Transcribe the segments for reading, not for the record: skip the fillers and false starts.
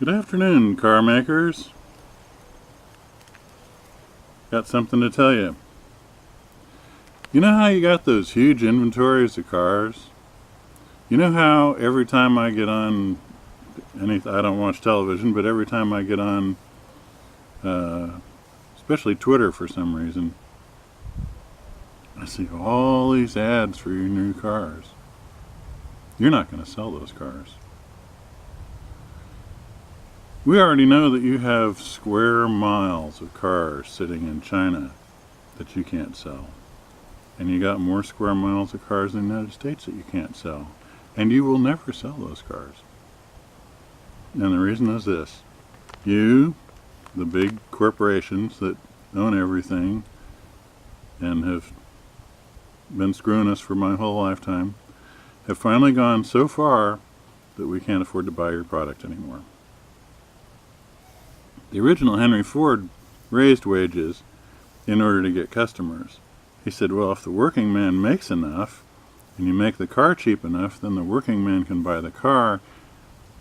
Good afternoon, car makers. Got something to tell you. You know how you got those huge inventories of cars? You know how every time I get on I don't watch television, but every time I get on, especially Twitter for some reason, I see all these ads for your new cars. You're not going to sell those cars. We already know that you have square miles of cars sitting in China that you can't sell. And you got more square miles of cars in the United States that you can't sell. And you will never sell those cars. And the reason is this. You, the big corporations that own everything and have been screwing us for my whole lifetime, have finally gone so far that we can't afford to buy your product anymore. The original Henry Ford raised wages in order to get customers. He said, well, if the working man makes enough and you make the car cheap enough, then the working man can buy the car,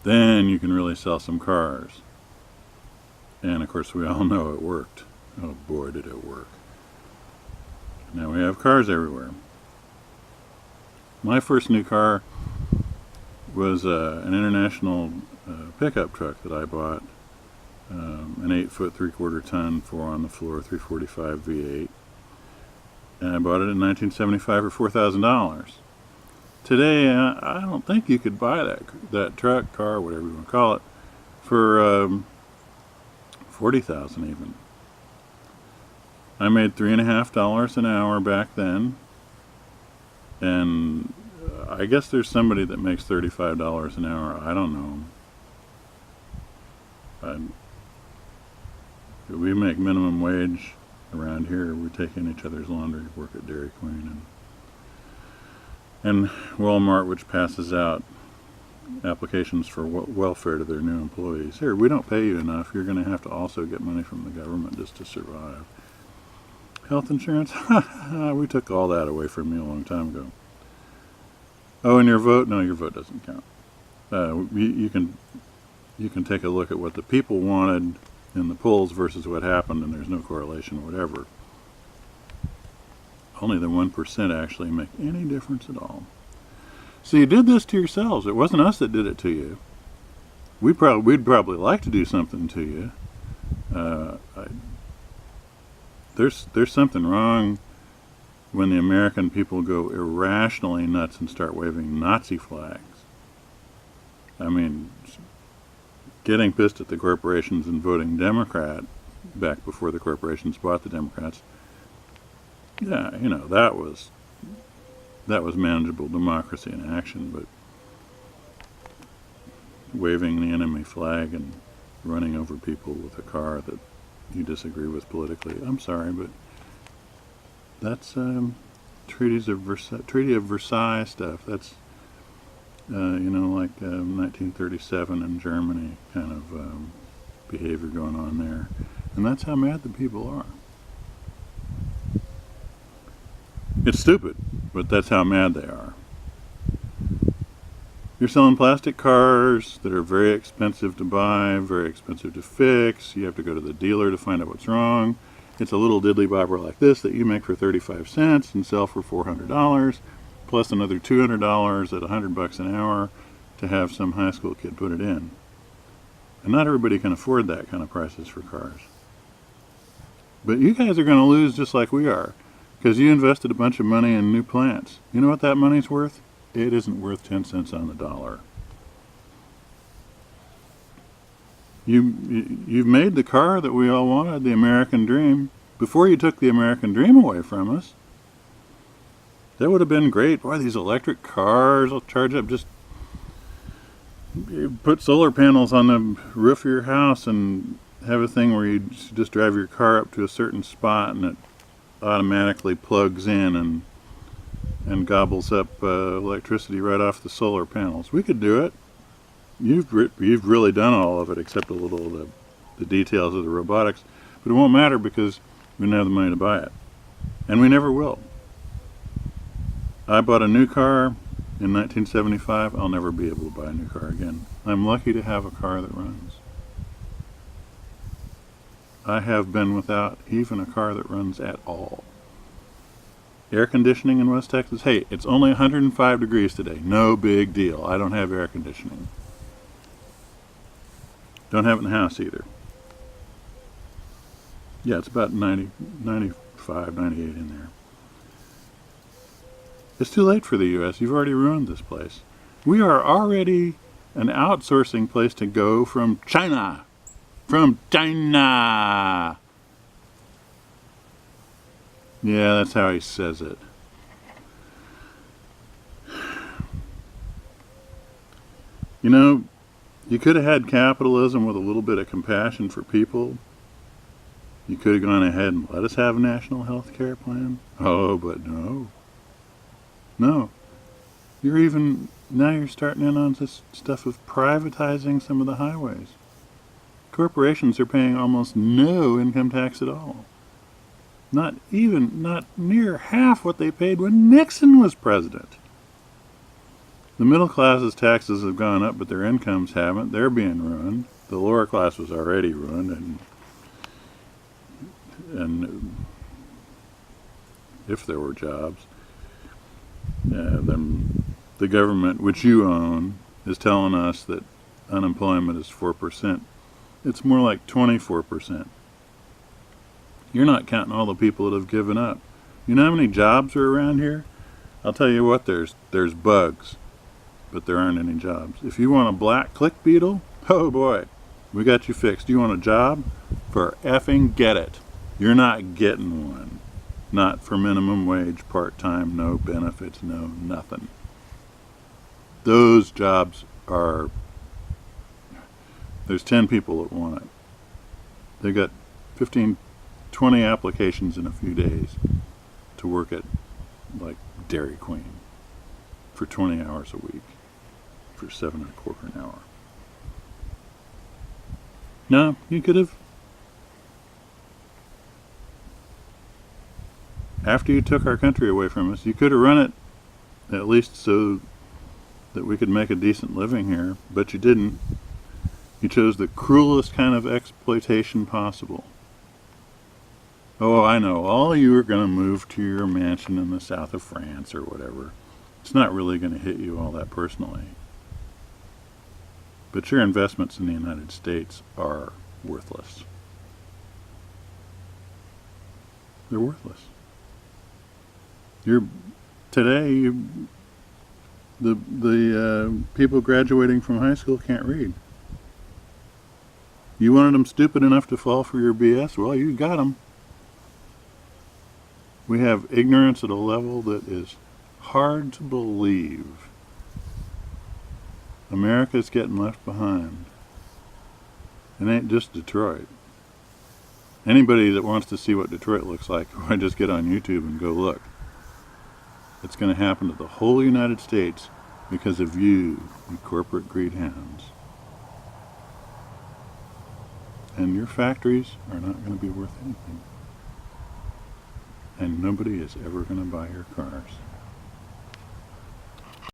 then you can really sell some cars. And of course we all know it worked. Oh boy, did it work. Now we have cars everywhere. My first new car was an International pickup truck that I bought. An 8-foot 3/4 ton 4-on-the-floor 345 V8, and I bought it in 1975 for $4,000. Today, I don't think you could buy that truck, car, whatever you want to call it, for $40,000 even. I made $3.50 an hour back then, and I guess there's somebody that makes $35 an hour. I don't know. We make minimum wage around here. We take in each other's laundry, work at Dairy Queen and Walmart, which passes out applications for welfare to their new employees. Here, we don't pay you enough. You're going to have to also get money from the government just to survive. Health insurance? We took all that away from you a long time ago. Oh, and your vote? No, your vote doesn't count. You can take a look at what the people wanted in the polls versus what happened, and there's no correlation whatever. Only the 1% actually make any difference at all. So you did this to yourselves. It wasn't us that did it to you. We'd probably like to do something to you. There's something wrong when the American people go irrationally nuts and start waving Nazi flags. I mean, getting pissed at the corporations and voting Democrat back before the corporations bought the Democrats, yeah, you know, that was manageable democracy in action. But waving the enemy flag and running over people with a car that you disagree with politically, I'm sorry, but that's Treaty of Versailles stuff. That's like 1937 in Germany kind of behavior going on there. And that's how mad the people are. It's stupid, but that's how mad they are. You're selling plastic cars that are very expensive to buy, very expensive to fix. You have to go to the dealer to find out what's wrong. It's a little diddly bobber like this that you make for 35 cents and sell for $400. Plus another $200 at $100 an hour to have some high school kid put it in. And not everybody can afford that kind of prices for cars. But you guys are going to lose just like we are, because you invested a bunch of money in new plants. You know what that money's worth? It isn't worth 10 cents on the dollar. You've made the car that we all wanted, the American dream, before you took the American dream away from us. That would have been great. Boy, these electric cars will charge up. Just put solar panels on the roof of your house and have a thing where you just drive your car up to a certain spot and it automatically plugs in and gobbles up electricity right off the solar panels. We could do it. You've really done all of it except a little of the details of the robotics. But it won't matter because we don't have the money to buy it. And we never will. I bought a new car in 1975. I'll never be able to buy a new car again. I'm lucky to have a car that runs. I have been without even a car that runs at all. Air conditioning in West Texas, hey, it's only 105 degrees today. No big deal. I don't have air conditioning. Don't have it in the house either. Yeah, it's about 90, 95, 98 in there. It's too late for the U.S. You've already ruined this place. We are already an outsourcing place to go from China. From China. Yeah, that's how he says it. You know, you could have had capitalism with a little bit of compassion for people. You could have gone ahead and let us have a national health care plan. Oh, but no. No. Now you're starting in on this stuff of privatizing some of the highways. Corporations are paying almost no income tax at all. Not near half what they paid when Nixon was president. The middle class's taxes have gone up, but their incomes haven't. They're being ruined. The lower class was already ruined, and if there were jobs, then the government, which you own, is telling us that unemployment is 4%. It's more like 24%. You're not counting all the people that have given up. You know how many jobs are around here? I'll tell you what, there's bugs, but there aren't any jobs. If you want a black click beetle, oh boy, we got you fixed. You want a job? For effing get it. You're not getting one. Not for minimum wage, part-time, no benefits, no nothing. Those jobs are, there's 10 people that want it. They got 15, 20 applications in a few days to work at, like, Dairy Queen for 20 hours a week for $7.25 an hour. No, you could have, after you took our country away from us, you could have run it at least so that we could make a decent living here, but you didn't. You chose the cruelest kind of exploitation possible. Oh, I know, all of you are going to move to your mansion in the south of France or whatever. It's not really going to hit you all that personally. But your investments in the United States are worthless. They're worthless. The people graduating from high school can't read. You wanted them stupid enough to fall for your BS? Well, you got them. We have ignorance at a level that is hard to believe. America's getting left behind. It ain't just Detroit. Anybody that wants to see what Detroit looks like, why just get on YouTube and go look. It's going to happen to the whole United States because of you corporate greed hounds. And your factories are not going to be worth anything. And nobody is ever going to buy your cars.